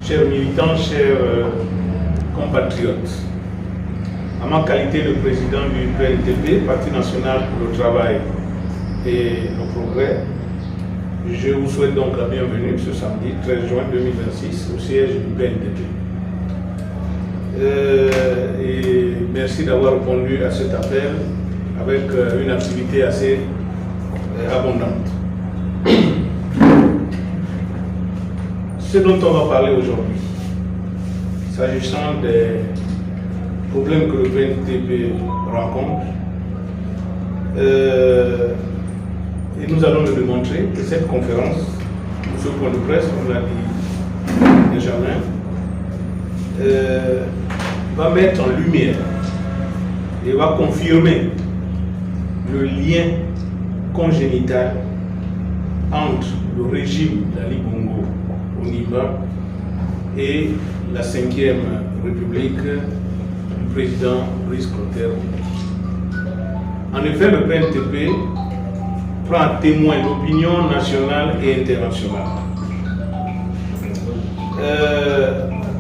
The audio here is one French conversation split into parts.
chers militants, chers compatriotes. À ma qualité de président du PNTP, Parti national pour le travail et le progrès, je vous souhaite donc la bienvenue ce samedi 13 juin 2026 au siège du PNTP. Et merci d'avoir répondu à cet appel avec une activité assez abondante. Ce dont on va parler aujourd'hui, s'agissant des problèmes que le PNTP rencontre, et nous allons le démontrer que cette conférence, ce point de presse, comme l'a dit Benjamin, va mettre en lumière et va confirmer le lien congénital entre le régime d'Ali Bongo Ondimba et la 5e République du président Brice Clotaire. En effet, le PNTP prend à témoin l'opinion nationale et internationale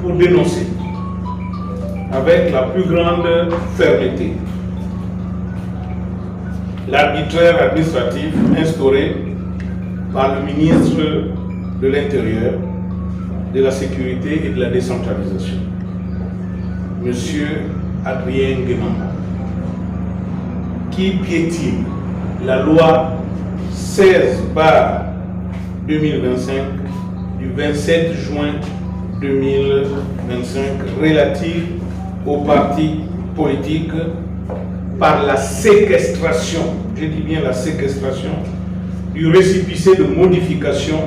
pour dénoncer avec la plus grande fermeté l'arbitraire administratif instauré par le ministre de l'Intérieur, de la Sécurité et de la Décentralisation, M. Adrien Guémamba, qui piétine la loi 16/2025 du 27 juin 2025 relative aux partis politiques par la séquestration, je dis bien la séquestration, du récépissé de modification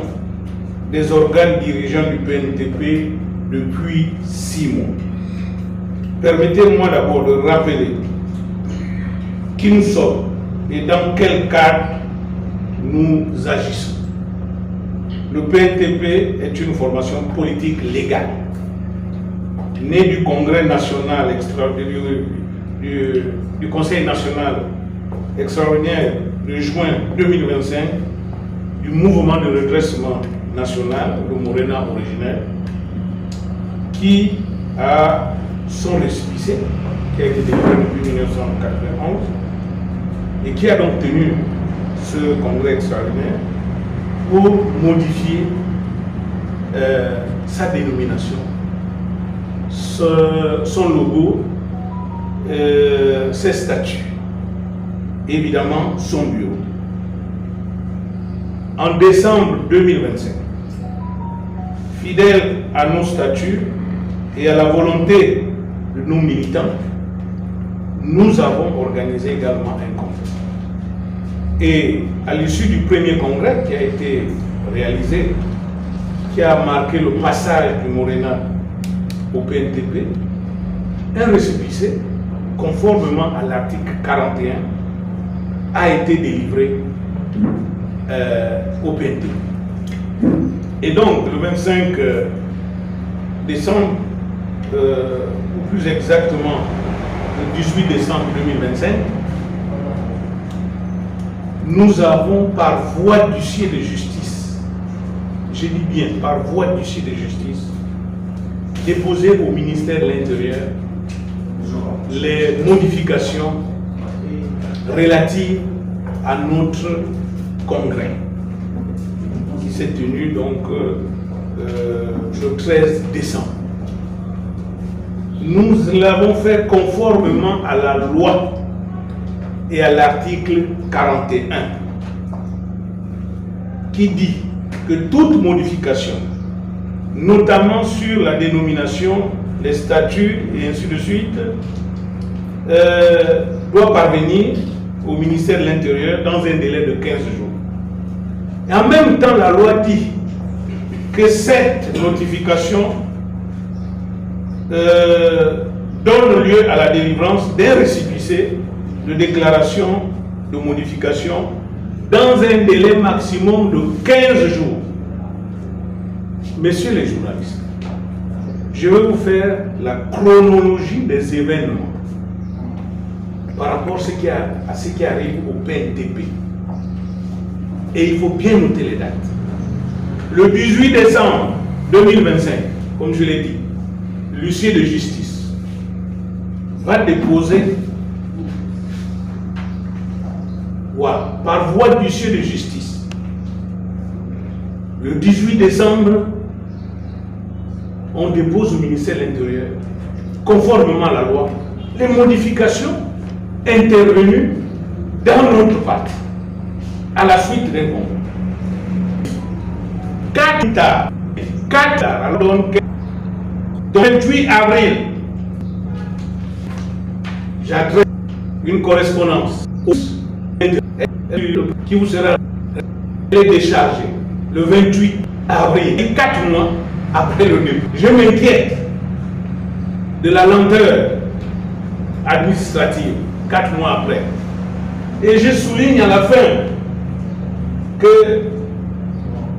des organes dirigeants du PNTP depuis 6 mois. Permettez-moi d'abord de rappeler qui nous sommes et dans quel cadre nous agissons. Le PNTP est une formation politique légale, née du Congrès national extraordinaire, du Conseil national extraordinaire de juin 2025, du mouvement de redressement national, le Morena originel, qui a son récépissé, qui a été délivré depuis 1991, et qui a donc tenu ce congrès extraordinaire pour modifier sa dénomination, son logo, ses statuts, évidemment son bureau. En décembre 2025, fidèle à nos statuts et à la volonté de nos militants, nous avons organisé également un congrès. Et à l'issue du premier congrès qui a été réalisé, qui a marqué le passage du Morena au PNTP, un récépissé, conformément à l'article 41, a été délivré au PNTP. Et donc, le 25 décembre, ou plus exactement le 18 décembre 2025, nous avons, par voie d'huissier de justice, je dis bien par voie d'huissier de justice, déposé au ministère de l'Intérieur les modifications relatives à notre congrès, qui s'est tenu donc le 13 décembre. Nous l'avons fait conformément à la loi et à l'article 41, qui dit que toute modification, notamment sur la dénomination, les statuts et ainsi de suite, doit parvenir au ministère de l'Intérieur dans un délai de 15 jours. Et en même temps, la loi dit que cette notification donne lieu à la délivrance d'un récépissé de déclaration de modification dans un délai maximum de 15 jours. Messieurs les journalistes, je vais vous faire la chronologie des événements par rapport à ce qui arrive au PNTP. Et il faut bien noter les dates. Le 18 décembre 2025, comme je l'ai dit, l'huissier de justice va déposer par voie d'huissier de justice le 18 décembre, on dépose au ministère de l'Intérieur, conformément à la loi, les modifications intervenues dans notre parti à la suite d'un concours. 4 ans, donc 28 avril, j'adresse une correspondance qui vous sera déchargée le 28 avril, et 4 mois après le début. Je m'inquiète de la lenteur administrative 4 mois après. Et je souligne à la fin que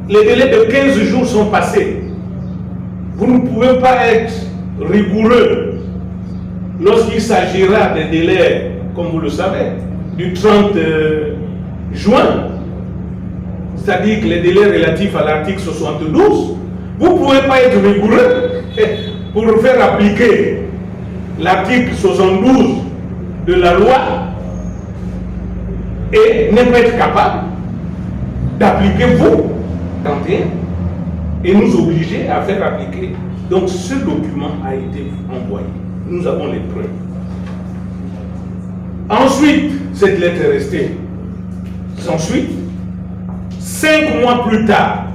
les délais de 15 jours sont passés. Vous ne pouvez pas être rigoureux lorsqu'il s'agira des délais, comme vous le savez, du 30 juin, c'est-à-dire que les délais relatifs à l'article 72, vous ne pouvez pas être rigoureux pour faire appliquer l'article 72 de la loi et ne pas être capable d'appliquer vous 31 et nous obliger à faire appliquer. Donc ce document a été envoyé. Nous avons les preuves. Ensuite, cette lettre est restée sans suite. 5 mois plus tard,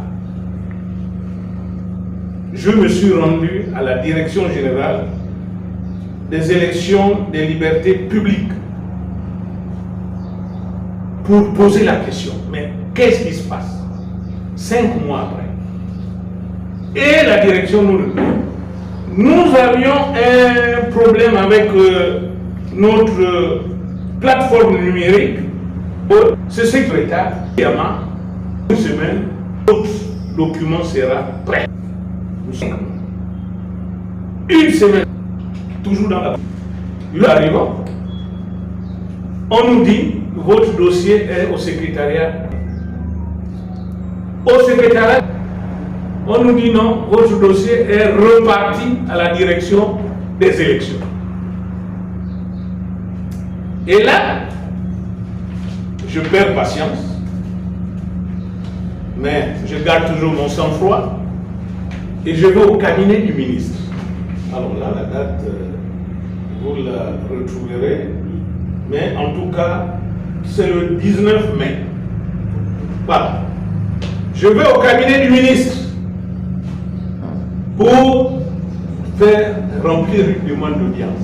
je me suis rendu à la direction générale des élections des libertés publiques pour poser la question. Mais qu'est-ce qui se passe 5 mois après? Et la direction nous répond. Nous avions un problème avec notre plateforme numérique. Ce secrétaire, une semaine, notre document sera prêt. Une semaine, toujours dans la... Nous arrivons, on nous dit, votre dossier est au secrétariat. Au secrétariat, on nous dit non, votre dossier est reparti à la direction des élections. Et là, je perds patience, mais je garde toujours mon sang-froid et je vais au cabinet du ministre. Alors là, la date, vous la retrouverez, mais en tout cas, c'est le 19 mai. Voilà. Je vais au cabinet du ministre pour faire remplir une demande d'audience.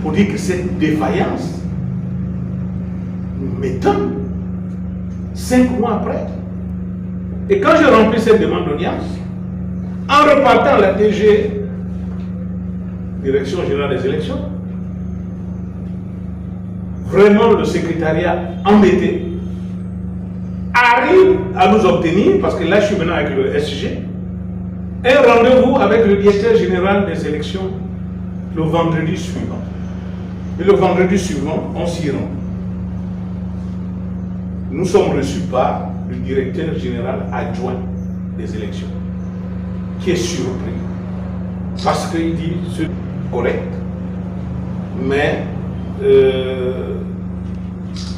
Pour dire que cette défaillance m'étonne 5 mois après. Et quand j'ai rempli cette demande d'audience, en repartant à la DG, Direction Générale des Élections, vraiment le secrétariat embêté arrive à nous obtenir, parce que là je suis maintenant avec le SG, un rendez-vous avec le directeur général des élections le vendredi suivant. Et le vendredi suivant, on s'y rend. Nous sommes reçus par le directeur général adjoint des élections, qui est surpris, parce qu'il dit c'est correct, mais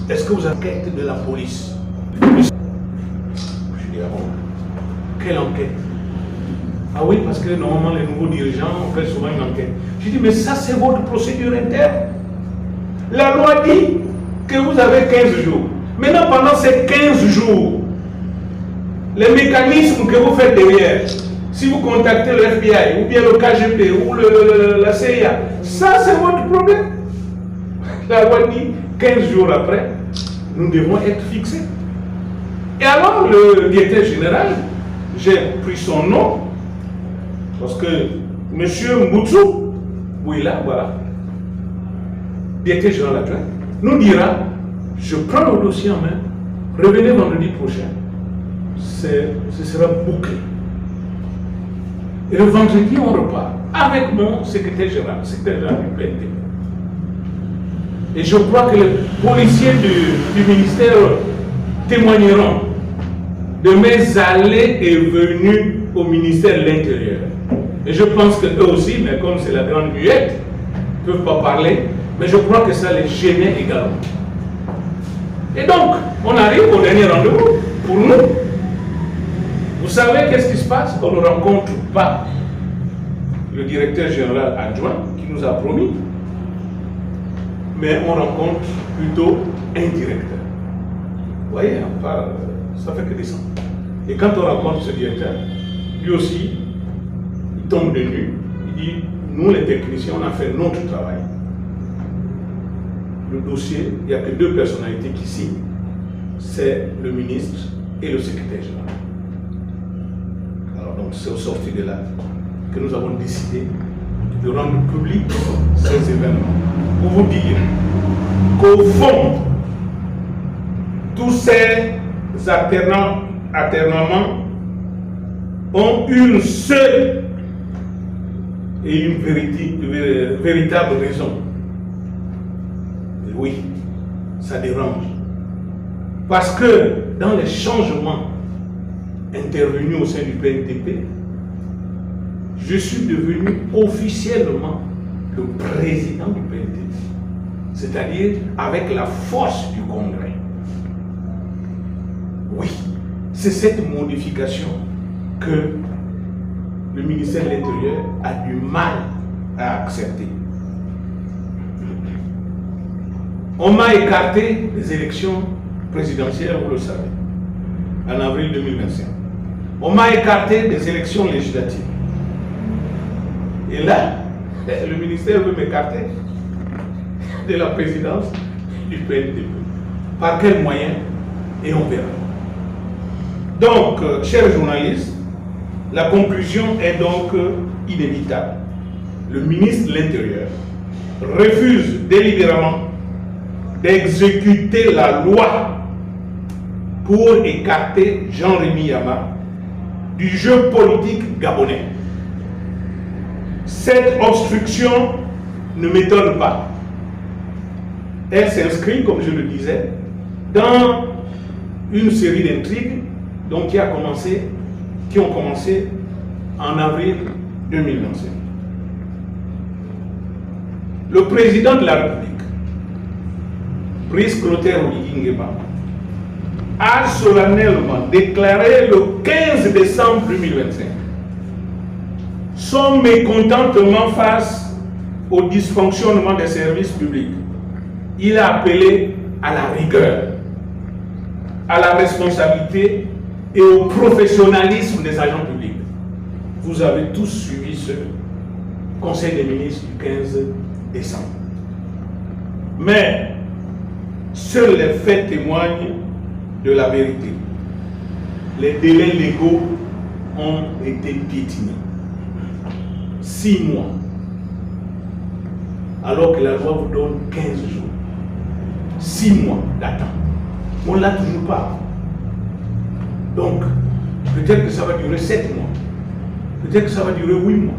est-ce que vous enquêtez de la police? Je dis, ah bon, quelle enquête? Ah oui, parce que normalement les nouveaux dirigeants ont fait souvent une enquête. Je dis, mais ça c'est votre procédure interne. La loi dit que vous avez 15 jours. Maintenant, pendant ces 15 jours, les mécanismes que vous faites derrière, si vous contactez le FBI, ou bien le KGB, ou la CIA, ça c'est votre problème. La loi dit 15 jours après, nous devons être fixés. Et alors, le directeur général, j'ai pris son nom, parce que M. Mboutsou, oui là, voilà, directeur général adjoint, nous dira, je prends le dossier en main, revenez vendredi prochain, ce sera bouclé. Et le vendredi, on repart avec mon secrétaire général du PNP. Et je crois que les policiers du ministère témoigneront de mes allées et venues au ministère de l'Intérieur. Et je pense qu'eux aussi, mais comme c'est la grande muette, ne peuvent pas parler, mais je crois que ça les gênait également. Et donc, on arrive au dernier rendez-vous pour nous. Vous savez qu'est-ce qui se passe? On ne rencontre pas le directeur général adjoint qui nous a promis, mais on rencontre plutôt un directeur. Vous voyez, on parle, ça fait que descendre. Et quand on rencontre ce directeur, lui aussi, il tombe de nu, il dit, nous les techniciens, on a fait notre travail. Le dossier, il n'y a que deux personnalités qui signent, c'est le ministre et le secrétaire général. Alors donc c'est au sorti de là que nous avons décidé de rendre public ces événements. Pour vous dire qu'au fond, tous ces alternements ont une seule et une véritable raison. Et oui, ça dérange. Parce que dans les changements intervenus au sein du PNTP, je suis devenu officiellement le président du PNTP, c'est-à-dire avec la force du Congrès. Oui, c'est cette modification que le ministère de l'Intérieur a du mal à accepter. On m'a écarté des élections présidentielles, vous le savez, en avril 2025. On m'a écarté des élections législatives. Et là, le ministère veut m'écarter de la présidence du PNTP. Par quels moyens? Et on verra. Donc, chers journalistes, la conclusion est donc inévitable. Le ministre de l'Intérieur refuse délibérément d'exécuter la loi pour écarter Jean-Rémy Yama du jeu politique gabonais. Cette obstruction ne m'étonne pas. Elle s'inscrit, comme je le disais, dans une série d'intrigues qui ont commencé en avril 2025. Le président de la République, Brice Clotaire Oligui Nguema, a solennellement déclaré le 15 décembre 2025 son mécontentement face au dysfonctionnement des services publics. Il a appelé à la rigueur, à la responsabilité et au professionnalisme des agents publics. Vous avez tous suivi ce Conseil des ministres du 15 décembre. Mais seuls les faits témoignent de la vérité. Les délais légaux ont été piétinés. 6 mois. Alors que la loi vous donne 15 jours. 6 mois d'attente. On ne l'a toujours pas. Donc, peut-être que ça va durer 7 mois. Peut-être que ça va durer 8 mois.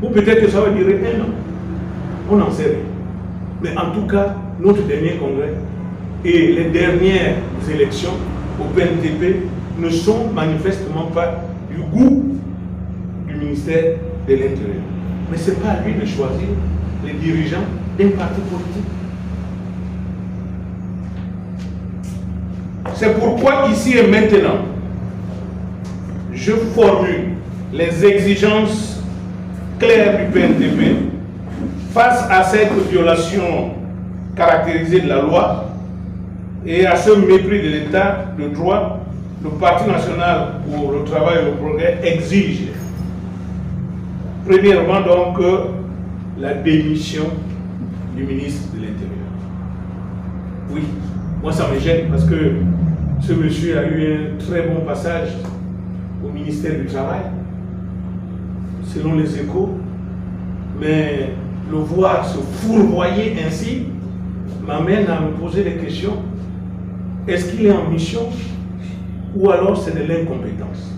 Ou peut-être que ça va durer 1 an. On n'en sait rien. Mais en tout cas, notre dernier congrès et les dernières élections au PNTP ne sont manifestement pas du goût du ministère de l'Intérieur. Mais ce n'est pas à lui de choisir les dirigeants d'un parti politique. C'est pourquoi ici et maintenant, je formule les exigences claires du PNTP face à cette violation caractérisée de la loi et à ce mépris de l'État de droit. Le Parti national pour le travail et le progrès exige premièrement donc la démission du ministre de l'Intérieur. Oui, moi ça me gêne parce que ce monsieur a eu un très bon passage au ministère du Travail, selon les Échos, mais le voir se fourvoyer ainsi m'amène à me poser des questions. Est-ce qu'il est en mission ou alors c'est de l'incompétence?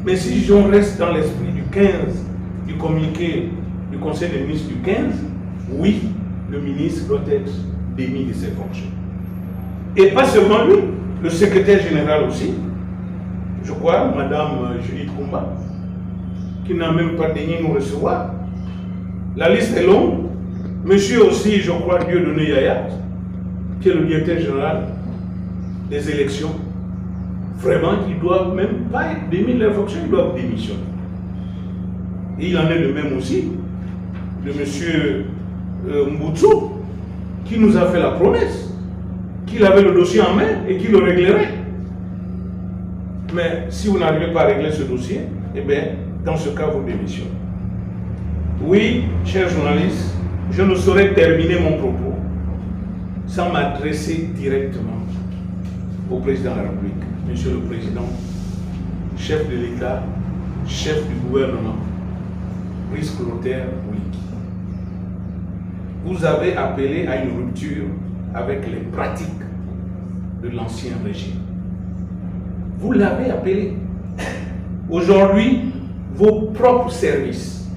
Mais si j'en reste dans l'esprit du 15, du communiqué du Conseil des ministres du 15, oui, le ministre doit être démis de ses fonctions. Et pas seulement lui, le secrétaire général aussi, je crois, Madame Judith Koumba, qui n'a même pas daigné nous recevoir. La liste est longue. Monsieur aussi, je crois, Dieudonné Yaya, qui est le directeur général des élections, vraiment, ils ne doivent même pas être démis de leur fonction, ils doivent démissionner. Et il en est de même aussi de monsieur Mboutsou, qui nous a fait la promesse qu'il avait le dossier en main et qu'il le réglerait. Mais si vous n'arrivez pas à régler ce dossier, eh bien, dans ce cas, vous démissionnez. Oui, chers journalistes, je ne saurais terminer mon propos sans m'adresser directement au président de la République. Monsieur le Président, chef de l'État, chef du gouvernement, Brice Clotaire Boliki. Vous avez appelé à une rupture avec les pratiques de l'ancien régime. Vous l'avez appelé. Aujourd'hui, vos propres services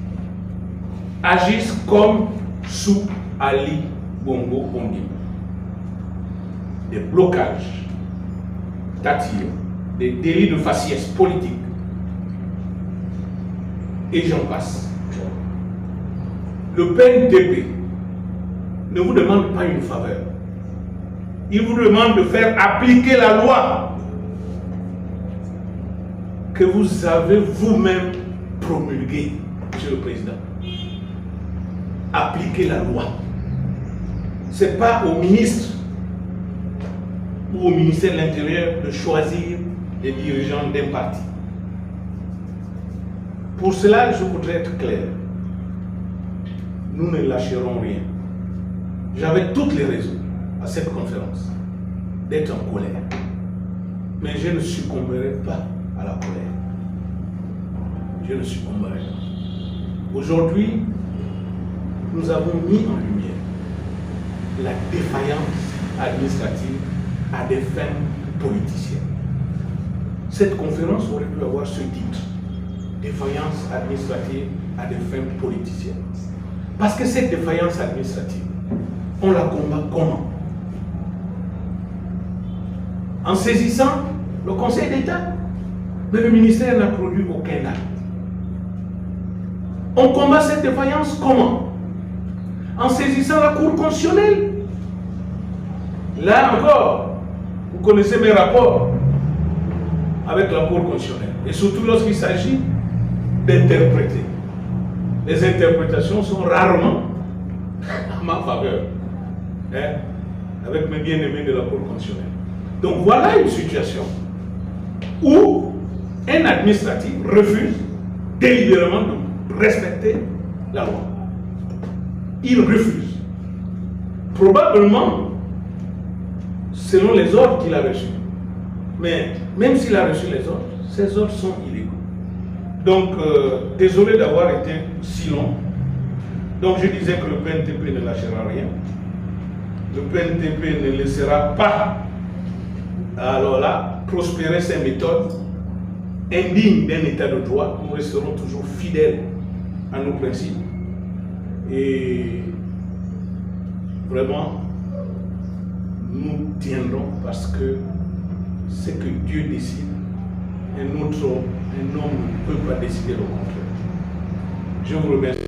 agissent comme sous Ali Bongo Ondimba. Des blocages, tatillons, des délits de faciès politique. Et j'en passe. Le PNTP ne vous demande pas une faveur. Il vous demande de faire appliquer la loi que vous avez vous-même promulguée, Monsieur le Président. Appliquer la loi. Ce n'est pas au ministre ou au ministère de l'Intérieur de choisir les dirigeants d'un parti. Pour cela, je voudrais être clair. Nous ne lâcherons rien. J'avais toutes les raisons à cette conférence d'être en colère. Mais je ne succomberai pas à la colère. Je ne succomberai pas. Aujourd'hui, nous avons mis en lumière la défaillance administrative à des fins politiciennes. Cette conférence aurait pu avoir ce titre: défaillance administrative à des fins politiciennes. Parce que cette défaillance administrative, on la combat comment? En saisissant le Conseil d'État, mais le ministère n'a produit aucun acte. On combat cette défaillance comment? En saisissant la Cour constitutionnelle. Là encore, vous connaissez mes rapports avec la Cour constitutionnelle. Et surtout lorsqu'il s'agit d'interpréter. Les interprétations sont rarement en ma faveur, hein, avec mes bien-aimés de la Cour constitutionnelle. Donc voilà une situation où un administratif refuse délibérément de respecter la loi. Il refuse. Probablement selon les ordres qu'il a reçus. Mais même s'il a reçu les ordres, ces ordres sont illégaux. Donc, désolé d'avoir été si long. Donc, je disais que le PNTP ne lâchera rien. Le PNTP ne laissera pas, alors là, prospérer ses méthodes indignes d'un état de droit. Nous resterons toujours fidèles à nos principes. Et vraiment, nous tiendrons parce que ce que Dieu décide, un homme ne peut pas décider le contraire. Je vous remercie.